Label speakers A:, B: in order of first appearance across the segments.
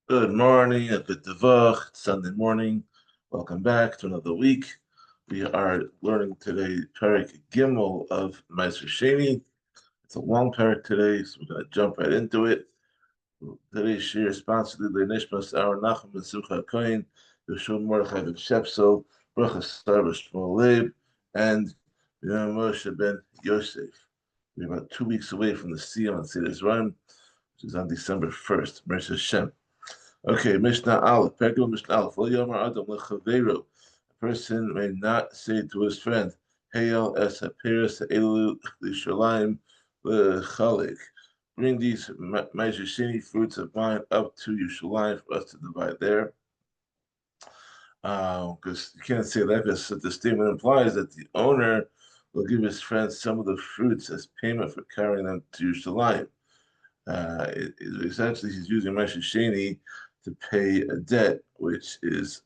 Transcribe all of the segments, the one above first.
A: Good morning, a good devach. It's Sunday morning. Welcome back to another week. We are learning today Perek Gimel of Maaser Sheni. It's a long Perek today, so we're going to jump right into it. Today's shiur is sponsored by Nishmas Our Nachum and Simcha Kohen, Yeshua Mordechai ben Shepsel, Baruch Asar B'Shmuel Leib, and Moshe ben Yosef. We're about 2 weeks away from the Siyam on Seder's Run, which is on December 1st. Maaser Shem. Okay, Mishnah Aleph. Perek Mishnah Aleph. Lo yomer adam lechaveru. A person may not say to his friend, "Heil es haperes elu lishalayim lechalik." Bring these Maaser Sheni fruits of mine up to Yerushalayim for us to divide there. Because you can't say that because the statement implies that the owner will give his friend some of the fruits as payment for carrying them to Yerushalayim. Essentially, he's using Maaser Sheni to pay a debt, which is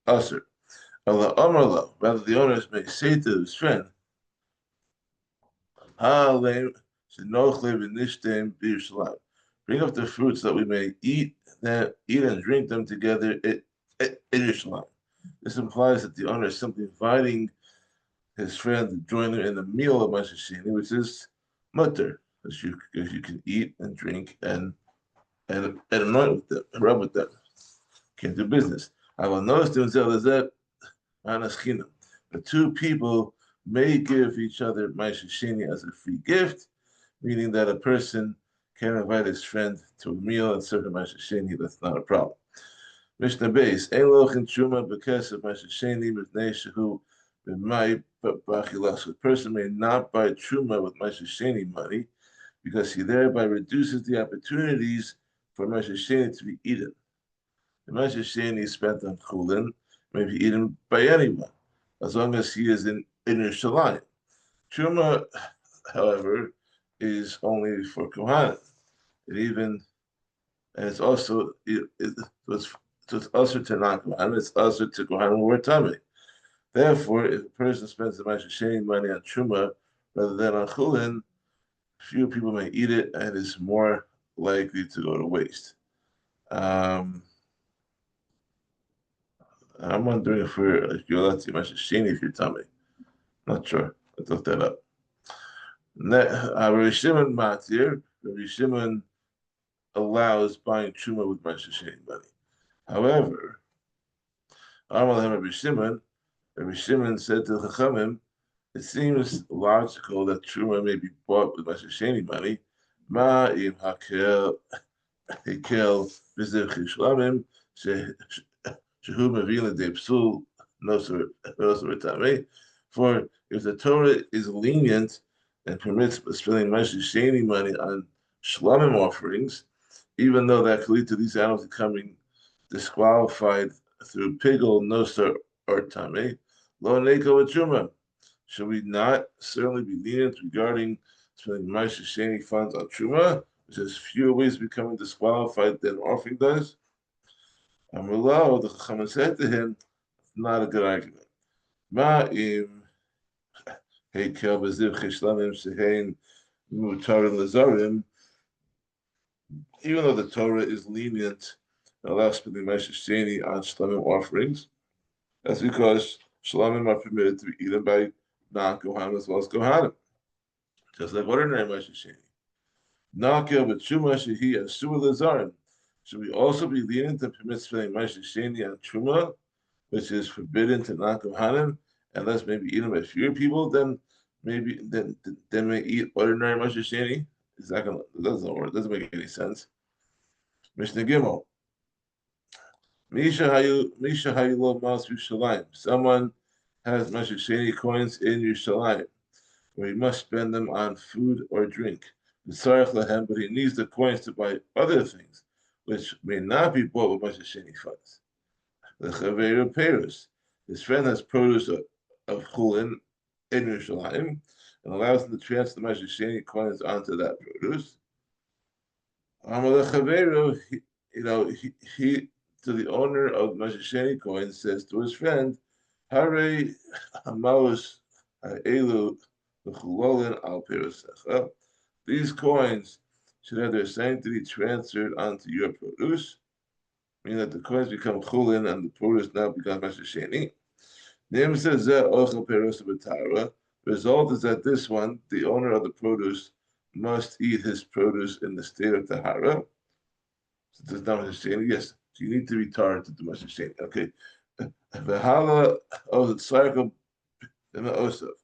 A: usher. Allah Amarla, rather the owners may say to his friend, bring up the fruits that we may eat and drink them together in Yerushalayim. This implies that the owner is simply inviting his friend to join him in the meal of Maaser Sheni, which is mutter, because you can eat and drink and anoint with them, rub with them. Can't do business. I will notice that the two people may give each other Maaser Sheni as a free gift, meaning that a person can invite his friend to a meal and serve him Maaser Sheni. That's not a problem. Mishnah Beis, Ein lochin truma b'kesef Maaser Sheni b'nei shehu b'mai b'achilas. A person may not buy truma with Maaser Sheni money because he thereby reduces the opportunities for Maaser Sheni to be eaten. The Maaser Sheni is spent on chulin may be eaten by anyone, as long as he is in Yerushalayim. Truma, however, is only for Kohanim. It's also it's also to non-Kohanim. It's also to Kohanim who are tamei. Therefore, if a person spends the Maaser Sheni money on Truma rather than on chulin, few people may eat it and is more likely to go to waste. I'm wondering if you're allowed to Maaser Sheni if you're tamei. Not sure. I looked that up. Rabbi Shimon Matir, Rabbi Shimon allows buying truma with Maaser Sheni money. However, Rabbi Shimon said to the Chachamim, it seems logical that truma may be bought with Maaser Sheni money. Ma im hakel b'zev chishlamim shehu mevila de psul noser tamei. For if the Torah is lenient and permits spending Maaser Sheni money on shlamim offerings, even though that could lead to these animals becoming disqualified through pigel, noser, or tamei, lo neko truma. Should we not certainly be lenient regarding spending Maaser Sheni funds on truma, which has fewer ways of becoming disqualified than offering does? Amrullah, the Chacham said to him, not a good argument. Ma'im heikel b'ziv chishlamim shehein mutarim lezarim. Even though the Torah is lenient and allows spending Maaser Sheni on shlamim offerings, that's because shlamim are permitted to be eaten by non-Kohanim as well as Kohanim, just like ordinary Maaser Sheni. Nakel b'truma shehi asur lezarim. Should we also be lenient and permit spending Maaser Sheni on truma, which is forbidden to non-Kohanim, unless maybe eaten by fewer people, then may eat ordinary Maaser Sheni? It doesn't work. It doesn't make any sense. Mishnah Gimel. Misha Hayilo Mas Yerushalayim. Someone has Maaser Sheni coins in Yerushalayim, where he must spend them on food or drink. But he needs the coins to buy other things, which may not be bought with Maaser Sheni funds. The Chaveru Perus. His friend has produce of chulin in Yerushalayim and allows him to transfer the Maaser Sheni coins onto that produce. He to the owner of Maaser Sheni coins says to his friend, Hare Hamalus Elu L'chulolin Al Perusecha. These coins should have their sanctity transferred onto your produce. meaning that the coins become chulin and the produce now becomes Maaser Sheni. Name says ochel peros b'tara. Result is that this one, the owner of the produce, must eat his produce in the state of tahara. So there's not Maaser Sheni. Yes, so you need to be tar to do Maaser Sheni. Okay. V'hala of the cycle in the osaf,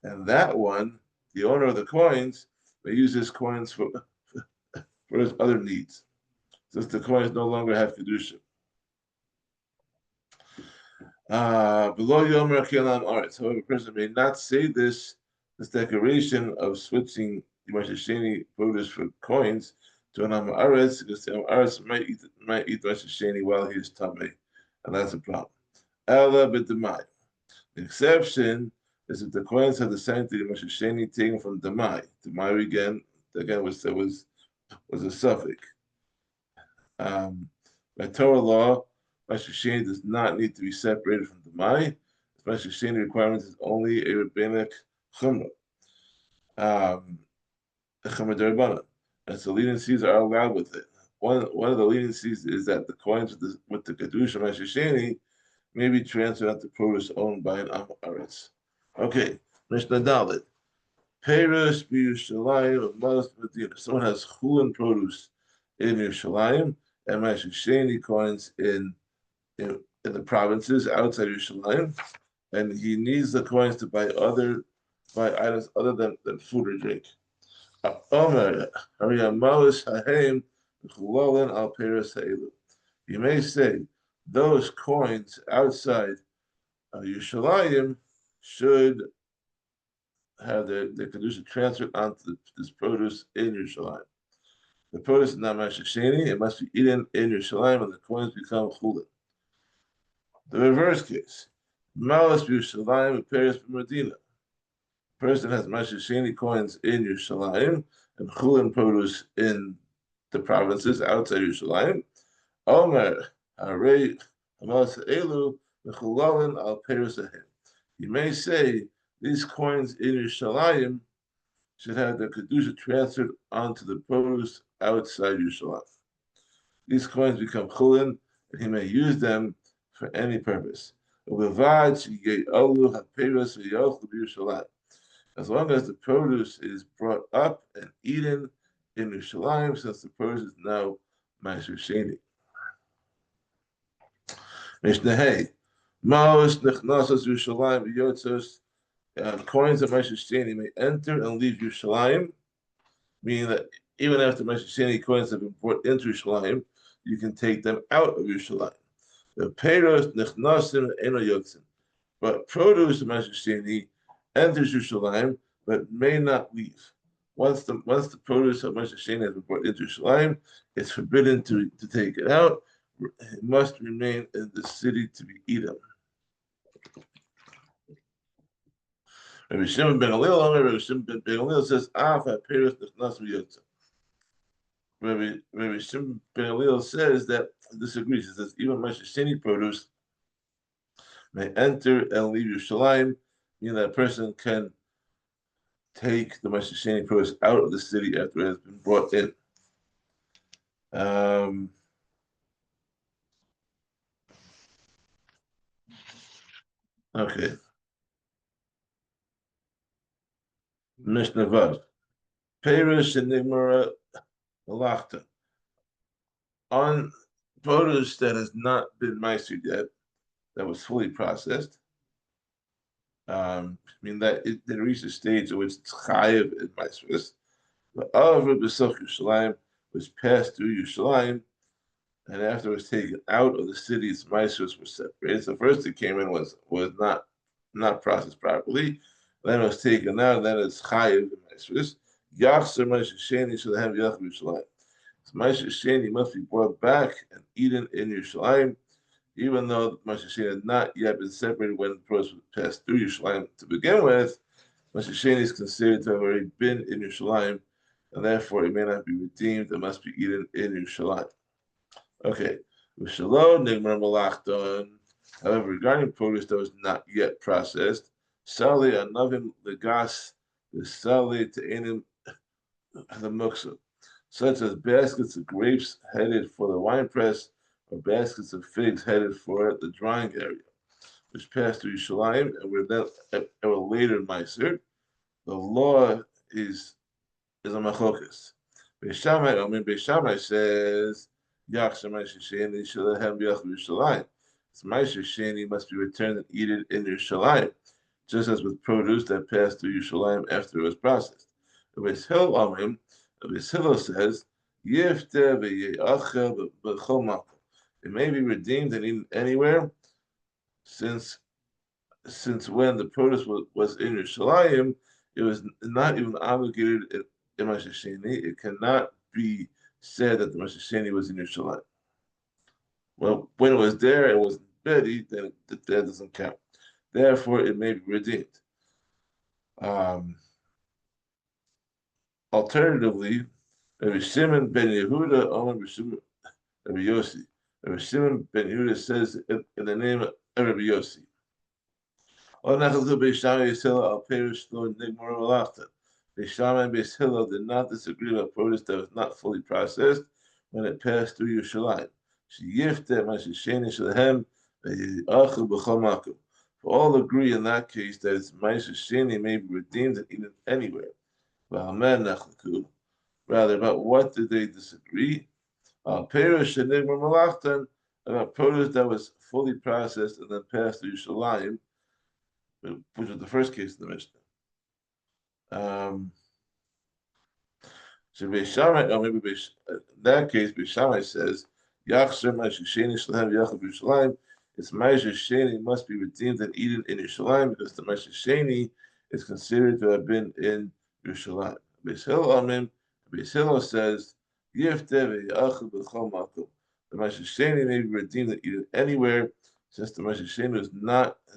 A: and that one, the owner of the coins, may use his coins for his other needs, since the coins no longer have kedusha. Below Yomer Kelam Aretz. However, a person may not say this declaration of switching Maaser Sheni produce for coins to an Am Aretz, because the Am Aretz might eat Maaser Sheni while he is tamei, and that's a problem. Ella b'demai. The exception is if the coins have the sanctity of Maaser Sheni taken from tamei. Tamei again was a suffix. By Torah law, Maaser Sheni does not need to be separated from tamei. The Maaser Sheni requirement is only a rabbinic chumrah, a chumrah derabbanan, and so leniencies are allowed with it. One of the leniencies is that the coins with the kedusha Maaser Sheni may be transferred onto produce owned by an Am Aretz. Okay, Mishnah Dalet. Perush b'Yushalayim of most Medina. Someone has chulin produce in Yerushalayim and Maaser Sheni coins in the provinces outside Yerushalayim, and he needs the coins to buy items other than food or drink. Omer Hariyamalis Hahem Chulolin al Peres Ha'elu. You may say those coins outside Yerushalayim should have the kedusha transferred onto this produce in Yerushalayim. The produce is not Maaser Sheni; it must be eaten in Yerushalayim, and the coins become chulin. The reverse case: Malas Yerushalayim and Peres b'Medina. The person has Maaser Sheni coins in Yerushalayim and chulin produce in the provinces outside Yerushalayim. Omer Harei Malas Elu Mechulalin al Peres Ahem. You may say these coins in Yerushalayim should have the kedusha transferred onto the produce outside Yerushalayim. These coins become chulin, and he may use them for any purpose. As long as the produce is brought up and eaten in Yerushalayim, since the produce is now Maaser Sheni. Mishnah Hey, Maos Nechnasas Yerushalayim V'Yotzos. Coins of Maaser Sheni may enter and leave Yerushalayim, meaning that even after Maaser Sheni coins have been brought into Yerushalayim, you can take them out of Yerushalayim. The Peros Nechnasim Eno Yotzim. But produce of Maaser Sheni enters Yerushalayim, but may not leave. Once the produce of Maaser Sheni has been brought into Yerushalayim, it's forbidden to take it out. It must remain in the city to be eaten. Rabbi Shimon ben Gamliel says, Rabbi Shimon ben Gamliel says that disagrees. He says even Maaser Sheni produce may enter and leave Yerushalayim, meaning that a person can take the Maaser Sheni produce out of the city after it has been brought in. Okay. Mishnah Vav. Perish and Nigmara Malachta. On produce that has not been maasered yet, that was fully processed, I mean that it reached a stage in which it's chayiv in maaseris. The Avra B'Soch Yerushalayim was passed through Yerushalayim, and after it was taken out of the city, its maaseris were separated. So first it came in was not processed properly. Then it was taken out, and then it's chayiv in maaseris. Yachzer Maaser Sheni should have Yachzer Yerushalayim. So Maaser Sheni must be brought back and eaten in Yerushalayim, even though Maaser Sheni had not yet been separated when the process was passed through Yerushalayim to begin with. Maaser Sheni is considered to have already been in Yerushalayim, and therefore it may not be redeemed. It must be eaten in Yerushalayim. Okay. However, regarding produce that was not yet processed, Sali Anavim Legas, the Sali Te'enim the Muksa, such as baskets of grapes headed for the wine press, or baskets of figs headed for the drying area, which passed through Yerushalayim and were later Maaser. The law is a machlokas. Beishamai says, Yachsher Maaser Sheni Shalahem B'Yachim Yerushalayim. Maaser Sheni must be returned and eaten in Yerushalayim, just as with produce that passed through Yerushalayim after it was processed. Beis Hillel says, Yifte v'ye'achel b'chol makom. It may be redeemed and eaten anywhere, since when the produce was in Yerushalayim, it was not even obligated in Maaser Sheni. It cannot be said that the Maaser Sheni was in Yerushalayim. Well, when it was there, it wasn't ready, then that doesn't count. Therefore, it may be redeemed. Alternatively, Rabbi Shimon ben Yehuda, Rabbi Yossi. Rabbi Shimon ben Yehuda says in the name of Rabbi Yossi. Beis and Beis Hillel did not disagree about produce that was not fully processed when it passed through Yerushalayim. For all agree in that case that its Maaser Sheni may be redeemed and eaten anywhere. Rather, about what did they disagree? About produce that was fully processed and then passed through Yerushalayim, which was the first case in the Mishnah. In that case, Beishamai says, Yachsher Maaser Sheni Shalahem B'Yachim Yerushalayim. Its Maaser Sheni must be redeemed and eaten in Yerushalayim because the Maaser Sheni is considered to have been in Yerushalayim. Beis Hillel says, Yifte v'ye'achel b'chol makom. The Maaser Sheni may be redeemed and eaten anywhere, since the Maaser Sheni was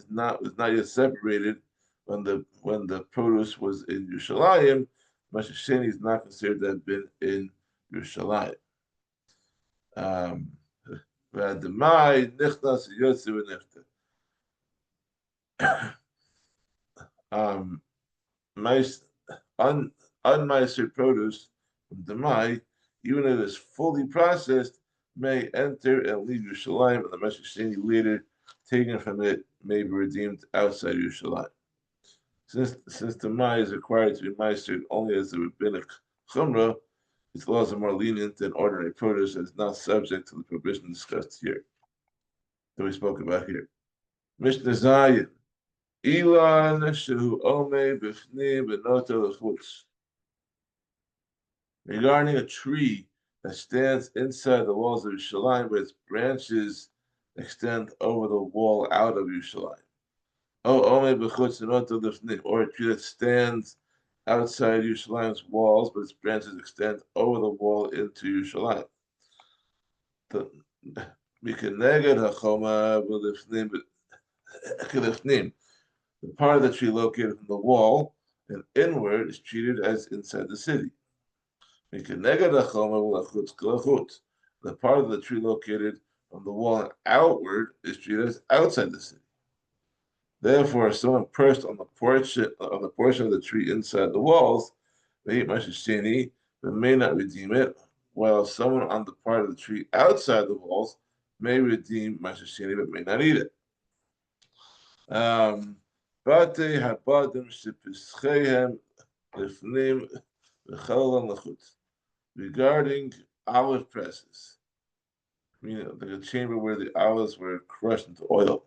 A: not yet separated when the produce was in Yerushalayim. Maaser Sheni is not considered to have been in Yerushalayim. Tamei nichnas Yitzie v'nifta. Unmaaser produce from tamei, even if it is fully processed, may enter and leave Yerushalayim, and the Maaser Sheni later taken from it may be redeemed outside Yerushalayim. Since tamei is required to be maasered only as the rabbinic chumrah, its laws are more lenient than ordinary produce and is not subject to the prohibition discussed here, that we spoke about here. Mishnah Zayin, Ilan shehu omei b'fnim b'noto l'chutz. Regarding a tree that stands inside the walls of Yerushalayim, but its branches extend over the wall out of Yerushalayim. Or a tree that stands outside Yerushalayim's walls, but its branches extend over the wall into Yerushalayim. The part of the tree located from the wall and inward is treated as inside the city. The part of the tree located from the wall and outward is treated as outside the city. Therefore, if someone perched on the portion of the tree inside the walls, they eat Maaser Sheni, but may not redeem it, while someone on the part of the tree outside the walls may redeem Maaser Sheni, but may not eat it. Regarding olive presses, meaning like a chamber where the olives were crushed into oil,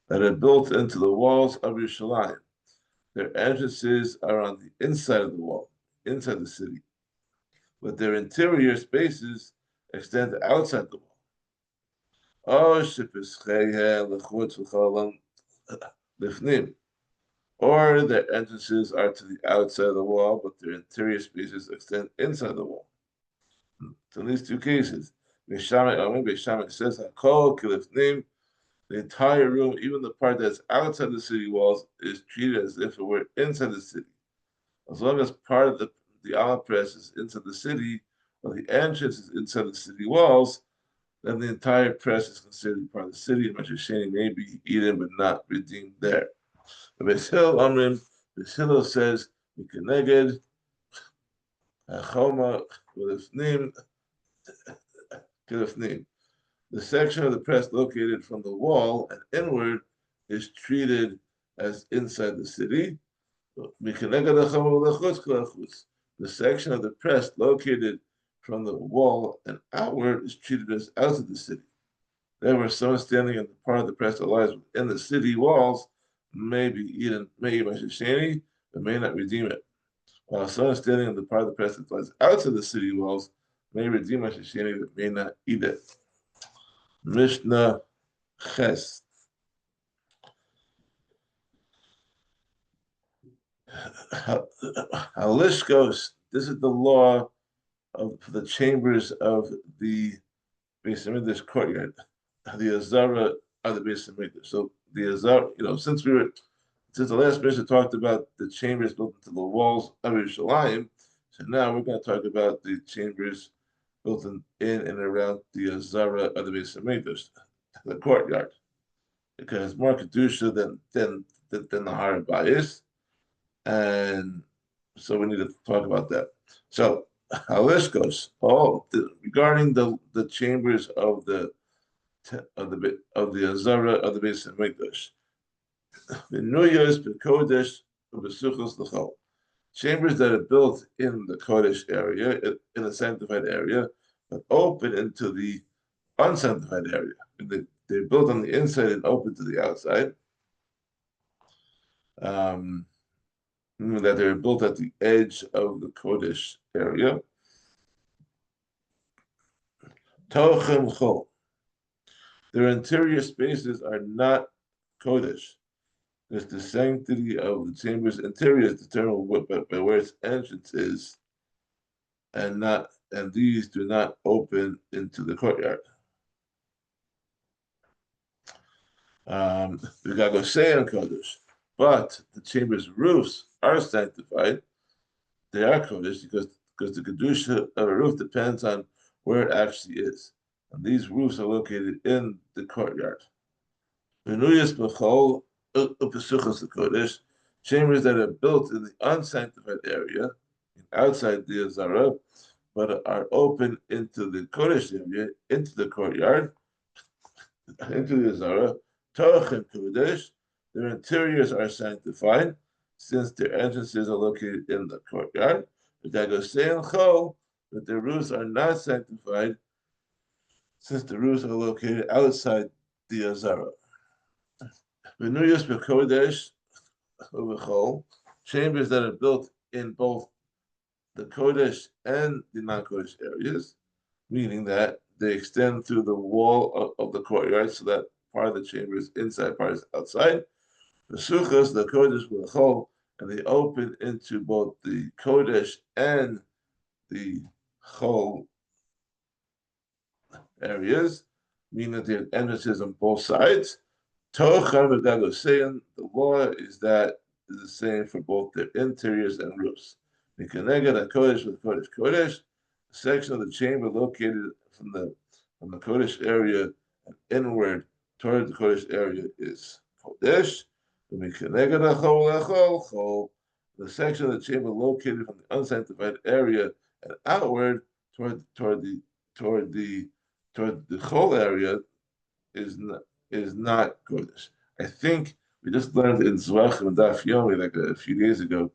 A: that are built into the walls of Yerushalayim. Their entrances are on the inside of the wall, inside the city, but their interior spaces extend outside the wall. Or their entrances are to the outside of the wall, but their interior spaces extend inside the wall. So in these two cases, Beishamai says, the entire room, even the part that's outside the city walls, is treated as if it were inside the city. As long as part of the olive press is inside the city, or the entrance is inside the city walls, then the entire press is considered part of the city, and Maaser Sheni may be eaten but not redeemed there. Beis Hillel says, "Mikeneged choma v'lefnim kilefnim." The section of the press located from the wall and inward is treated as inside the city. The section of the press located from the wall and outward is treated as outside the city. Therefore, someone standing in the part of the press that lies within the city walls may be eaten, may eat Maaser Sheni, but may not redeem it. While someone standing in the part of the press that lies outside the city walls may redeem Maaser Sheni, but may not eat it. Mishnah Ches. Halishkos, this is the law of the chambers of the Beis Hamikdash courtyard. The Azara are the Beis Hamikdash. So the Azara, since the last Mishnah talked about the chambers built into the walls of Yerushalayim, so now we're going to talk about the chambers built in and around the Azara of the Beis Hamikdash, the courtyard, because more kedusha than the Har Bayis. And so we need to talk about that. So Halishkos, regarding the chambers of the Azara of the Beis Hamikdash, the Nuyos B'Kodesh B'Suchos L'Chol, chambers that are built in the Kodesh area, in the sanctified area, but open into the unsanctified area. They're built on the inside and open to the outside. That they're built at the edge of the Kodesh area. Tochem Chol. Their interior spaces are not Kodesh. Because the sanctity of the chamber's interior is determined by where its entrance is, and these do not open into the courtyard. We got to say on Kodesh, but the chamber's roofs are sanctified. They are Kodesh because the kedusha of a roof depends on where it actually is, and these roofs are located in the courtyard. Venuyas b'chol u'pesuchas Kodesh, chambers that are built in the unsanctified area, outside the Azara, but are open into the Kodesh area, into the courtyard, into the Azara. Tochem Kodesh, their interiors are sanctified, since their entrances are located in the courtyard. But their roofs are not sanctified, since the roofs are located outside the Azara. Venuyos b'Kodesh u'b'chol, chambers that are built in both the Kodesh and the non-Kodesh areas, meaning that they extend through the wall of the courtyard, so that part of the chamber is inside, part is outside. The suchas, the Kodesh b'chol, and they open into both the Kodesh and the Chol areas, meaning that they have entrances on both sides. The law is that is the same for both their interiors and roofs. The Keneged and Kodesh with Kodesh, the section of the chamber located from the Kodesh area and inward toward the Kodesh area is Kodesh. The section of the chamber located from the unsanctified area and outward toward the Chol area is not Kodesh. I think we just learned in Zvachim and Daf Yomi like a few days ago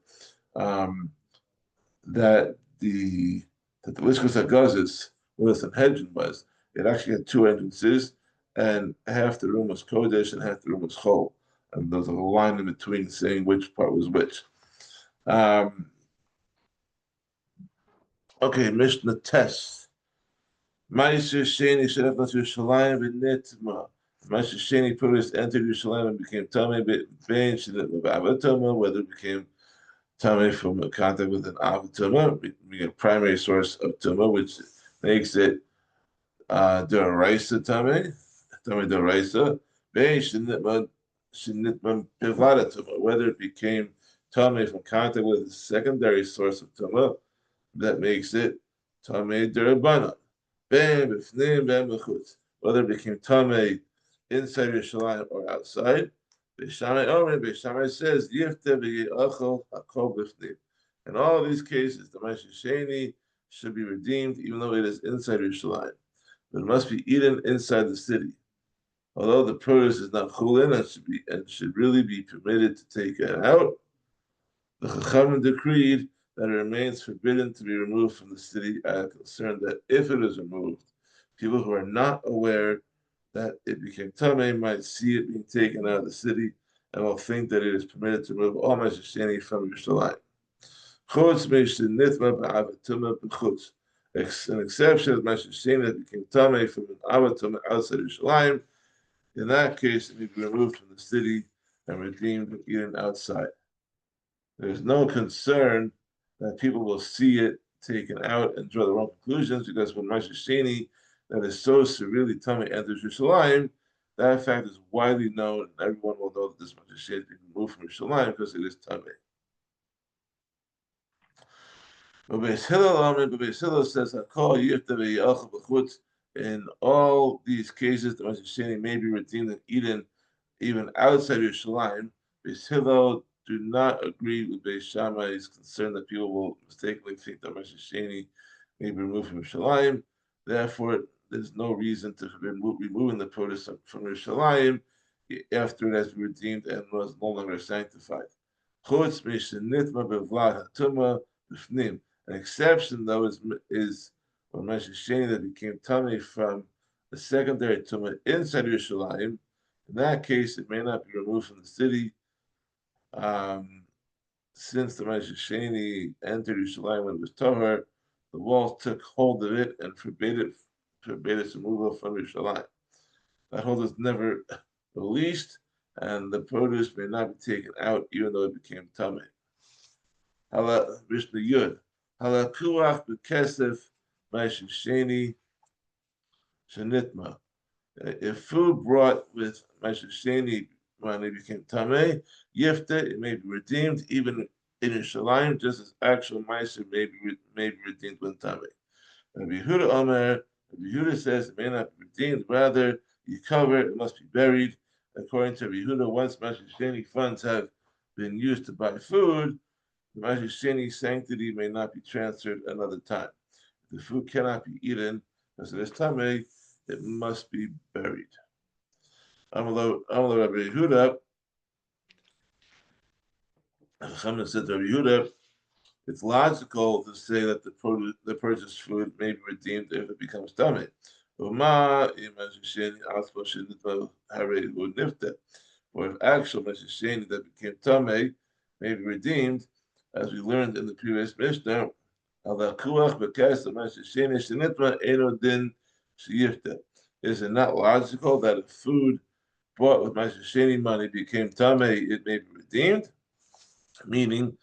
A: that the Lishkos HaGazis, where the Sanhedrin was, it actually had two entrances, and half the room was Kodesh and half the room was Chol. And there's a line in between saying which part was which. Okay, Mishnah Tes. Maaser Sheni Sheref Yerushalayim v'nitma. Maaser Sheni Puris entered Yerushalayim and became tamei bein shenet, whether it became tamei from a contact with an avatuma, being a primary source of tuma, which makes it deraisa tamei deraisa, bein shenet pivada tuma, whether it became tamei from contact with a secondary source of tuma, that makes it tamei derabana. Whether it became tamei inside Yerushalayim or outside. Beis Shammai says, in all of these cases, the Maaser Sheni should be redeemed, even though it is inside Yerushalayim. but it must be eaten inside the city. Although the produce is not chulin and should really be permitted to take it out, the Chachamim decreed that it remains forbidden to be removed from the city out of concern that if it is removed, people who are not aware that it became tamei might see it being taken out of the city and will think that it is permitted to remove all Maaser Sheni from Yerushalayim. Chutz me'shenitma ba'avatuma b'chutz. An exception is Maaser Sheni that became tamei from an avatuma outside Yerushalayim. In that case, it may be removed from the city and redeemed and eaten outside. There's no concern that people will see it taken out and draw the wrong conclusions, because when Maaser Sheni that is so severely tamei enters Yerushalayim, that fact is widely known, and everyone will know that this Maaser Sheni is being removed from Yerushalayim because it is tamei. But Beis Hillel says, in all these cases, the Maaser Sheni may be redeemed and eaten even outside Yerushalayim. Beis Hillel do not agree with Beis Shammai's concern that people will mistakenly think that Maaser Sheni may be removed from Yerushalayim. Therefore, there's no reason to forbid removing the produce from Yerushalayim after it has been redeemed and was no longer sanctified. An exception, though, is when Maaser Sheni that became tamei from the secondary terumah inside Yerushalayim. In that case, it may not be removed from the city, since the Maaser Sheni entered Yerushalayim when it was tahor. The walls took hold of it and forbade its removal from Yerushalayim. That hold is never released, and the produce may not be taken out even though it became tamei. Mishnah Yud. Halakuach b'kesef Maaser Sheni shenitma. If food brought with Maaser Sheni when it became tamei, yifta, it may be redeemed even in Yerushalayim, just as actual Maaser may be redeemed when tamei. Rabbi Yehuda says it may not be redeemed, rather you cover it must be buried. According to Rabbi Yehuda, once Maaser Sheni funds have been used to buy food, the Maaser Sheni sanctity may not be transferred another time. If the food cannot be eaten because it is tamei, it must be buried. Amalei Rabbi Yehuda, Chachamim said to Rabbi Yehuda, it's logical to say that the purchased food may be redeemed if it becomes tamei. Or if actual Maaser Sheni that became tamei may be redeemed, as we learned in the previous Mishnah, is it not logical that if food bought with Maaser Sheni money became tamei, it may be redeemed? Meaning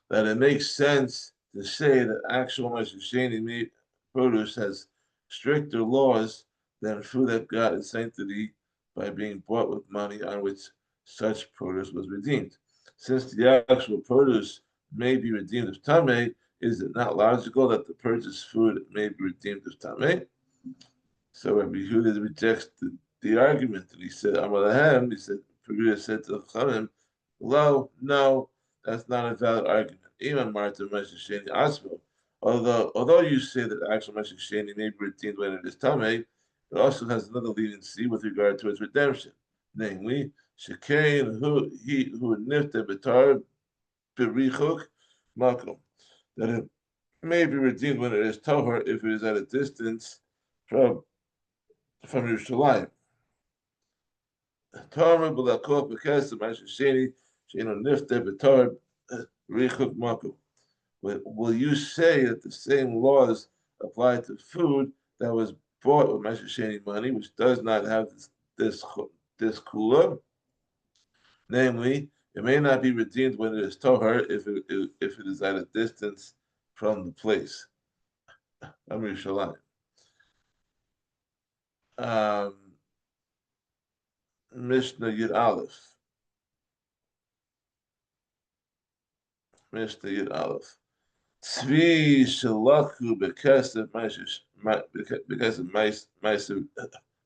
A: that it makes sense to say that actual Maaser Sheni produce has stricter laws than food that got its sanctity by being bought with money on which such produce was redeemed. Since the actual produce may be redeemed as tamei, is it not logical that the purchased food may be redeemed as tamei? So Rabbi Yehuda rejects the argument, and he said, Amalahem, he said, Perek said to the Chachamim, no, that's not a valid argument. Even Marta Maaser Sheni Asmo. Although you say that actual Maaser Sheni may be redeemed when it is tamei, it also has another leniency with regard to its redemption. Namely, Shekain who nifte betar berichuk makom, that it may be redeemed when it is tahor if it is at a distance from Yerushalayim. Terumah b'lakot b'kesef Maaser Sheni she'eno nifte betar berichuk makom. Will you say that the same laws apply to food that was bought with Maaser Sheni money, which does not have this kula? Namely, it may not be redeemed when it is tahor if it is at a distance from the place. Yerushalayim. Mishnah Yud Aleph. Mishnah Yud Aleph. Tzvi shalachu bekesef because of Maaser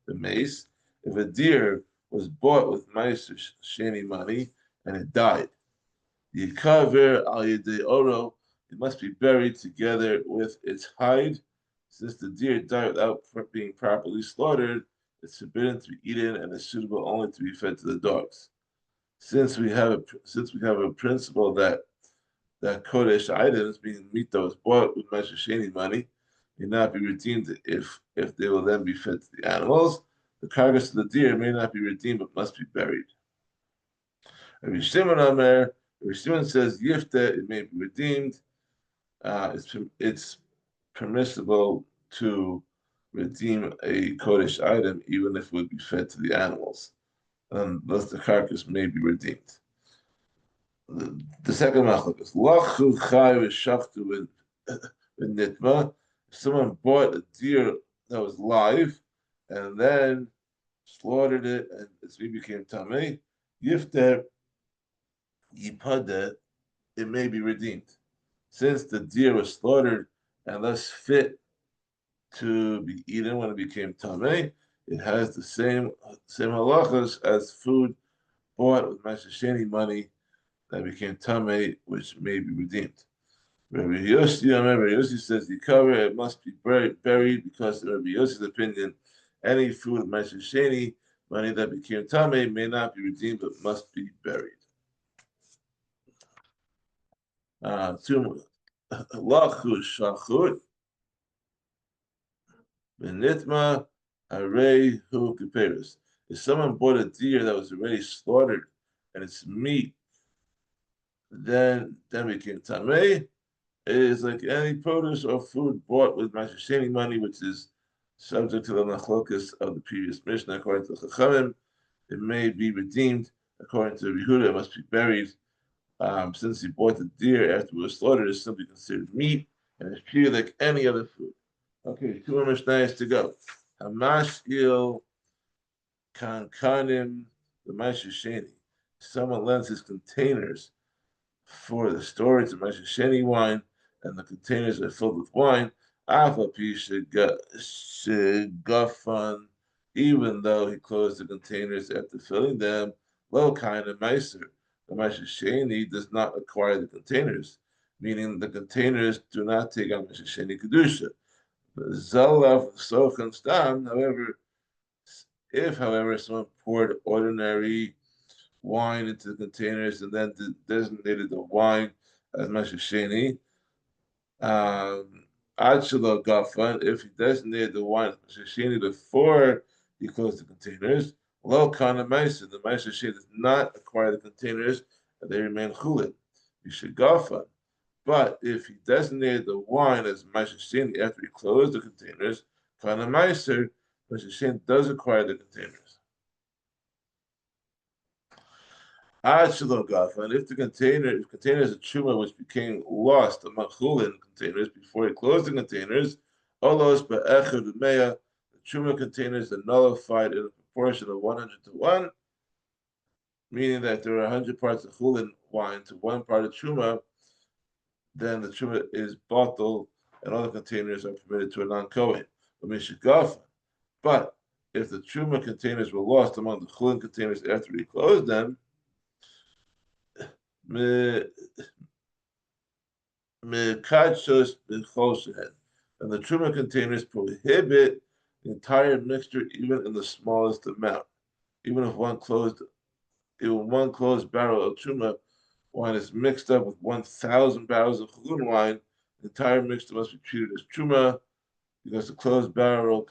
A: the mace. If a deer was bought with Maaser Sheni money and it died, yikaver al yedei oro, it must be buried together with its hide. Since the deer died without being properly slaughtered, it's forbidden to be eaten and is suitable only to be fed to the dogs. Since we have a principle that Kodesh items, meaning meat that was bought with Maaser Sheni money, may not be redeemed if they will then be fed to the animals. The carcass of the deer may not be redeemed but must be buried. Rabbi Shimon Omer, Rabbi Shimon says Yifte, it may be redeemed. It's permissible to redeem a Kodesh item even if it would be fed to the animals, unless the carcass may be redeemed. The second machlok is lachu chay v'shachtu v'nitma. If someone bought a deer that was live and then slaughtered it and its meat became tamei, yifter yipada, it may be redeemed. Since the deer was slaughtered and thus fit to be eaten when it became tamei, it has the same halachas as food bought with Maaser Sheni money that became tamei, which may be redeemed. Rabbi Yossi says the cover it must be buried because in Rabbi Yossi's opinion, any food of Maaser Sheni money that became tamei may not be redeemed but must be buried. Lachu shachut v'nitma arei hu keperis. If someone bought a deer that was already slaughtered and its meat then became tamei, it is like any produce or food bought with Maaser Sheni money, which is subject to the machlokas of the previous Mishnah. According to the Chachamim, it may be redeemed. According to Yehuda, it must be buried. Since he bought the deer after it was slaughtered, it's simply considered meat and it's pure like any other food. Okay, 2 more Mishnahs to go. Hamashil kankanim the Maaser Sheni. Someone lends his containers for the storage of Maaser Sheni wine, and the containers are filled with wine. Even though he closed the containers after filling them, low kind of Maaser. The Maaser Sheni does not acquire the containers, meaning the containers do not take on Maaser Sheni kedusha. Zalav sochan stam. However, someone poured ordinary wine into the containers and then designated the wine as Maaser Sheni. Achelo Gafan, if he designated the wine as Maaser Sheni before he closed the containers, Lo Kana Maaser, the Maaser Sheni does not acquire the containers and they remain chulin. You should Gafan. But if he designated the wine as Maaser Sheni after he closed the containers, Kana Maaser, Maaser Sheni does acquire the containers. And if the containers of terumah which became lost among chulin containers before he closed the containers, olos be'echad u'meya, the terumah containers are nullified in a proportion of 100 to 1, meaning that there are 100 parts of chulin wine to 1 part of terumah, then the terumah is bottled and all the containers are permitted to a non-kohen. But if the terumah containers were lost among the chulin containers after he closed them, and the terumah containers prohibit the entire mixture, even in the smallest amount. Even one closed barrel of terumah wine is mixed up with 1,000 barrels of chulun wine, the entire mixture must be treated as terumah because the closed barrel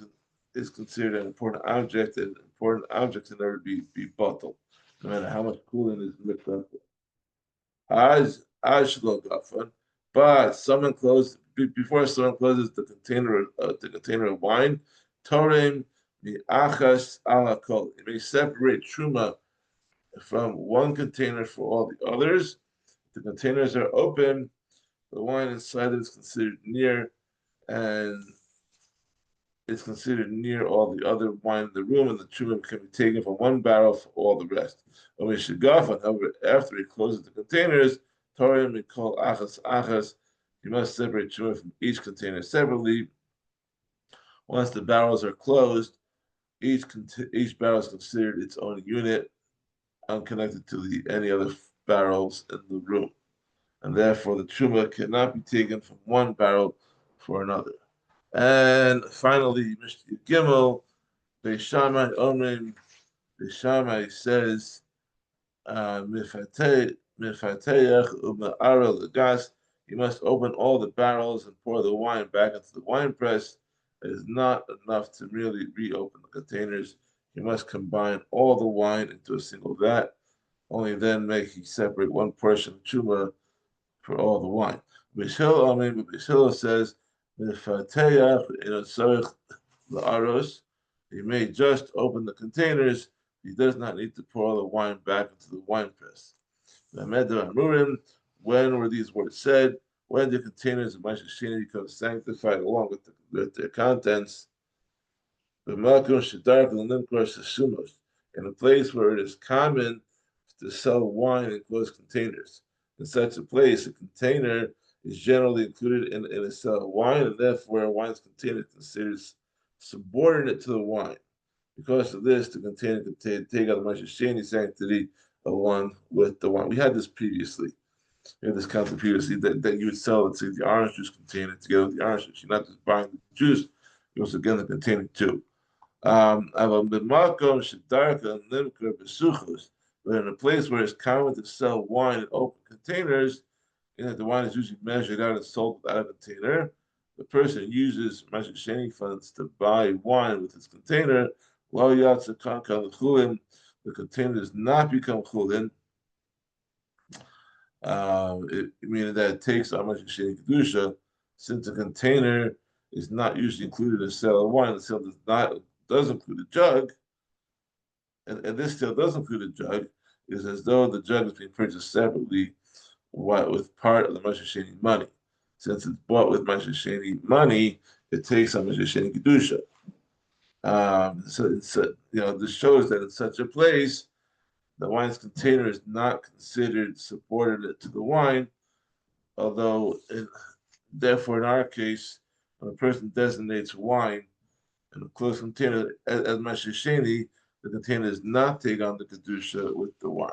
A: is considered an important object, and important objects can never be bottled, no matter how much chulun is mixed up with. But someone before someone closes the container of wine, Torem mi'achas alakol. It may separate terumah from one container for all the others. The containers are open. The wine inside is considered near, and it's considered near all the other wine in the room, and the terumah can be taken from one barrel for all the rest. However, after he closes the containers, Torah may call achas. You must separate terumah from each container separately. Once the barrels are closed, each barrel is considered its own unit, unconnected to any other barrels in the room, and therefore the terumah cannot be taken from one barrel for another. And finally, Mr. Gimel, Beishamai Omrim, Beishamai says, Mifateyach Uma'ara Lagas, you must open all the barrels and pour the wine back into the wine press. It is not enough to merely reopen the containers. You must combine all the wine into a single vat. Only then make he separate one portion of truma for all the wine. Bishil says, he may just open the containers. He does not need to pour the wine back into the wine press. When were these words said? When the containers of Maaser Sheni become sanctified along with their contents. In a place where it is common to sell wine in closed containers. In such a place, a container is generally included in a sale of wine, and therefore a wine's container is considered subordinate to the wine. Because of this, the container can take out the Maaser Sheni sanctity along with the wine. We had this previously. We had this concept previously that you would sell, let's say, the orange juice container together with the orange juice. You're not just buying the juice, you also get the container too. But in a place where it's common to sell wine in open containers, the wine is usually measured out and sold out of a container. The person uses Maaser Sheni funds to buy wine with his container. The container does not become chulin, meaning that it takes on Maaser Sheni kedusha, since the container is not usually included in the sale of wine. The sale does include a jug, and this still does include a jug, is as though the jug is being purchased separately with part of the Maaser Sheni money. Since it's bought with Maaser Sheni money, it takes on Maaser Sheni kedusha. This shows that in such a place, the wine's container is not considered subordinate to the wine, although, therefore, in our case, when a person designates wine in a closed container as Maaser Sheni, the container does not take on the kedusha with the wine.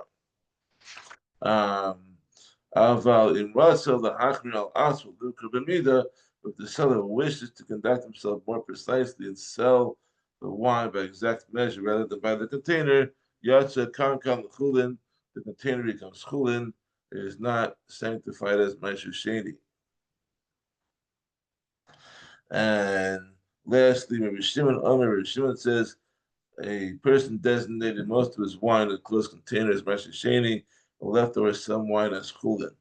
A: Aval in Russell, the Hachmir al Aswal, if the seller wishes to conduct himself more precisely and sell the wine by exact measure rather than by the container, Yatsa Kankan Chulin, the container becomes Chulin, it is not sanctified as Maaser Sheni. And lastly, Rabbi Shimon says, a person designated most of his wine in closed containers, Maaser Sheni, and left over some wine as chulin.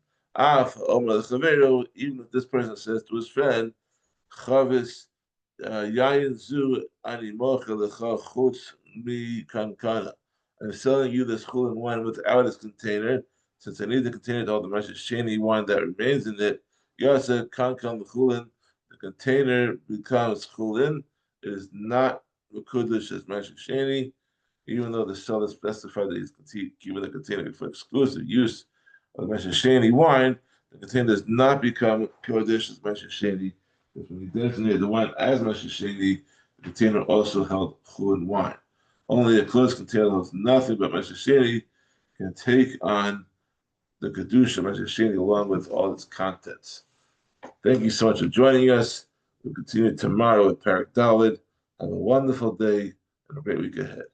A: Even if this person says to his friend, Chavis Yayin Zu Ani Mocha Lecha Chutz Mi Kankana. I'm selling you this chulin wine without its container, since I need the container to hold the Maaser Sheni wine that remains in it. Yasa Kankan Chulin, the container becomes chulin. It is not Mekudesh as Maaser Sheni, even though the seller specified that he's keeping the container for exclusive use of Maaser Sheni wine. The container does not become Kodesh as Maaser Sheni. Because when he designated the wine as Maaser Sheni, the container also held chulin wine. Only a closed container holds nothing but Maaser Sheni can take on the Kedusha Maaser Sheni along with all its contents. Thank you so much for joining us. We'll continue tomorrow with Perek Daled. Have a wonderful day and a great week ahead.